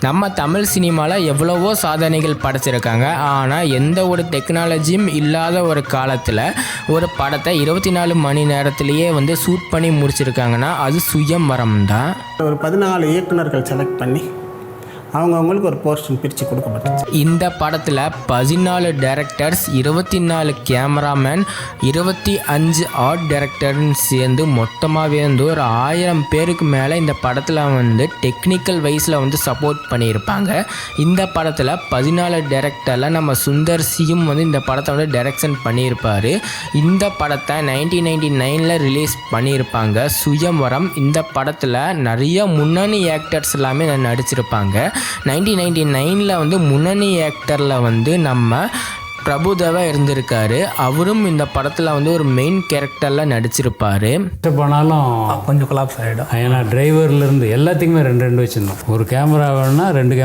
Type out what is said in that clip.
நம்ம தமிழ் சினிமாவில் எவ்வளவோ சாதனைகள் படைச்சிருக்காங்க. ஆனால் எந்த ஒரு டெக்னாலஜியும் இல்லாத ஒரு காலத்தில் ஒரு படத்தை 24 மணி நேரத்திலேயே ஷூட் பண்ணி முடிச்சிருக்காங்கன்னா அது சுயம்வரம் தான். ஒரு 14 இயக்குனர்கள் செலக்ட் பண்ணி அவங்கவுங்களுக்கு ஒரு போர்ஷன் பிரித்து கொடுக்கப்பட்டுச்சு. இந்த படத்தில் 14 டைரக்டர்ஸ், 24 கேமராமேன், 25 ஆர்ட் டைரக்டர்னு சேர்ந்து மொத்தமாகவே ஒரு 1000 பேருக்கு மேலே இந்த படத்தில் டெக்னிக்கல் வைஸில் சப்போர்ட் பண்ணியிருப்பாங்க. இந்த படத்தில் 14 டைரக்டரில் நம்ம சுந்தர் சியும் இந்த படத்தை டைரக்ஷன் பண்ணியிருப்பார். இந்த படத்தை 1999 ரிலீஸ் பண்ணியிருப்பாங்க. சுயம்வரம் இந்த படத்தில் நிறைய முன்னணி ஆக்டர்ஸ் எல்லாமே நடிச்சிருப்பாங்க. 1999 முன்னணி ஆக்டரில் நம்ம பிரபுதேவா இருந்திருக்காரு. அவரும் இந்த படத்தில் ஒரு மெயின் கேரக்டரில் நடிச்சிருப்பார். போனாலும் கொஞ்சம் கொலாப்ஸ் ஆகிடும். ஏன்னா டிரைவர்லேருந்து எல்லாத்துக்குமே 2 வச்சுருந்தோம். ஒரு கேமரா வேணும்னா 2 கேமரா